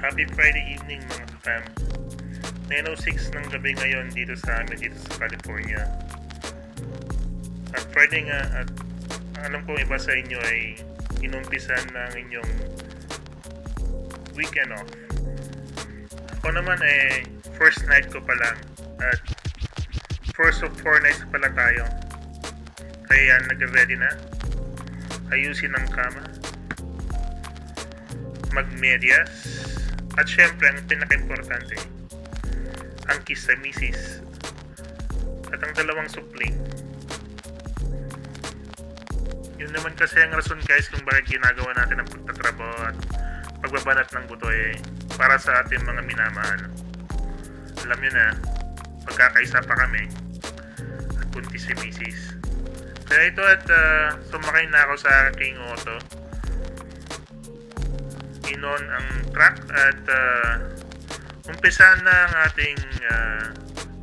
Happy Friday evening mga ka-fam. 9:06 ng gabi ngayon dito sa amin dito sa California. At Friday nga at alam kong iba sa inyo ay inumpisan ng inyong weekend off. Ako naman first night ko pa lang at first of 4 nights pala tayo. Kaya nag-ready na. Ayusin ang kama. Magmedyas. At syempre, ang pinaka-importante, ang kiss sa misis at ang dalawang supling. Yun naman kasi ang rason guys kung bakit ginagawa natin ang pagtatrabaho at pagbabanat ng buto para sa ating mga minamahal. Alam nyo na, pagkakaisa pa kami at buntis si misis. Kaya ito at sumakay na ako sa aking auto. Inon ang truck at umpisa na ang ating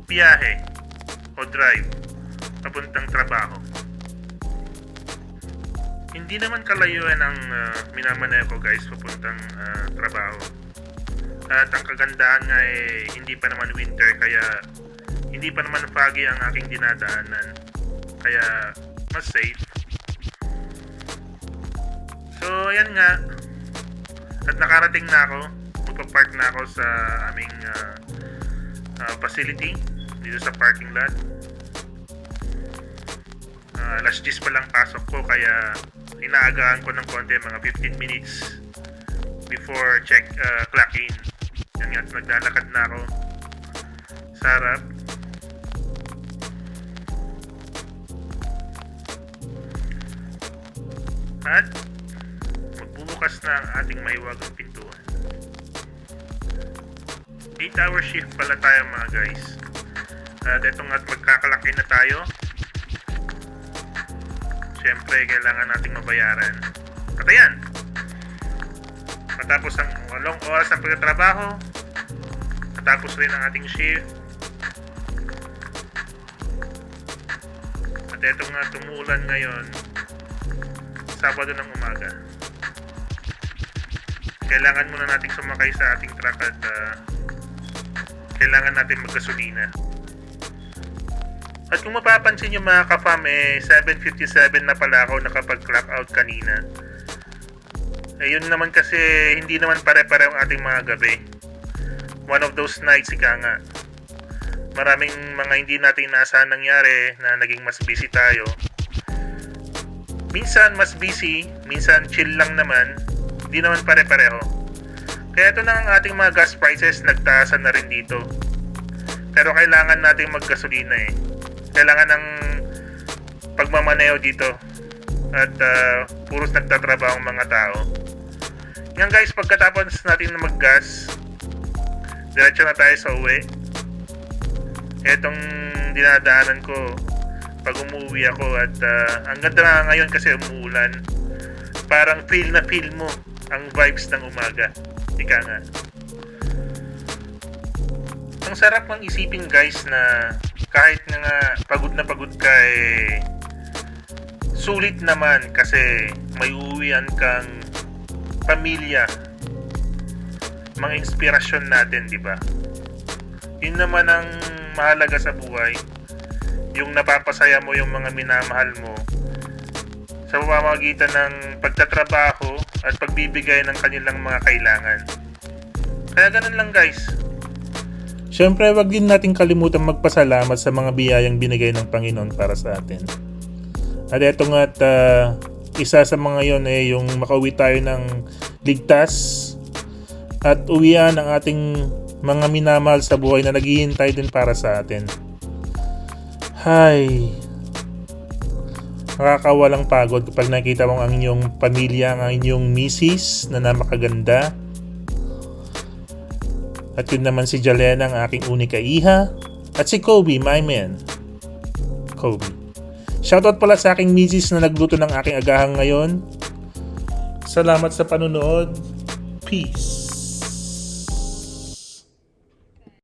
biyahe o drive papuntang trabaho. Hindi naman kalayuan ang minamaneho ko guys papuntang trabaho. At ang kagandahan nga hindi pa naman winter kaya hindi pa naman foggy ang aking dinadaanan. Kaya mas safe. So ayan nga. At nakarating na ako, magpa-park na ako sa aming facility dito sa parking lot. Alas 10 pa lang pasok ko kaya inaagahan ko ng konti mga 15 minutes before clock in. Yan nga, naglalakad na ako sa harap. At magbubukas na ang ating maiwagang pintuan. 8-hour shift pala tayo mga guys. At ito nga't magkakalaki na tayo. Siyempre kailangan nating mabayaran. At ayan, matapos ang 8 oras ng pagtatrabaho, matapos rin ang ating shift. At ito nga, tumuulan ngayon, Sabado ng umaga. Kailangan muna nating sumakay sa ating truck at kailangan natin maggasolina. At kung mapapansin nyo mga ka-fam, 7:57 na pala ako nakapag-clock out kanina. Yun naman kasi hindi naman pare-pare ang ating mga gabi. One of those nights, ika nga. Maraming mga hindi natin inaasahan nangyari na naging mas busy tayo. Minsan mas busy, minsan chill lang naman. Hindi naman pare-pareho. Kaya ito na ang ating mga gas prices, nagtaasan na rin dito. Pero kailangan nating maggasolina Kailangan ng pagmamaneho dito. At puros nagtatrabaho ang mga tao. Yan guys, pagkatapos natin na maggas, diretso na tayo sa uwi. Etong dinadaanan ko pag umuwi ako at ang ganda na ngayon kasi umuulan. Parang feel mo ang vibes ng umaga. Ika nga. Ang sarap ng isipin guys na kahit nga pagod na pagod ka sulit naman kasi may uuwian kang pamilya. Mga inspirasyon natin, di ba? Yun naman ang mahalaga sa buhay. Yung napapasaya mo yung mga minamahal mo sa pamamagitan ng pagtatrabaho at pagbibigay ng kanilang mga kailangan. Kaya ganun lang guys. Siyempre, wag din natin kalimutan magpasalamat sa mga biyayang binigay ng Panginoon para sa atin. At eto nga't isa sa mga yon yung makauwi tayo ng ligtas at uwian ang ating mga minamahal sa buhay na naghihintay din para sa atin. Hay, nakakawalang pagod kapag nakita mo ang inyong pamilya, ang inyong misis na napakaganda. At yun naman si Jalena, ang aking unika iha. At si Kobe, my man. Kobe. Shoutout pala sa aking misis na nagluto ng aking agahan ngayon. Salamat sa panunood. Peace.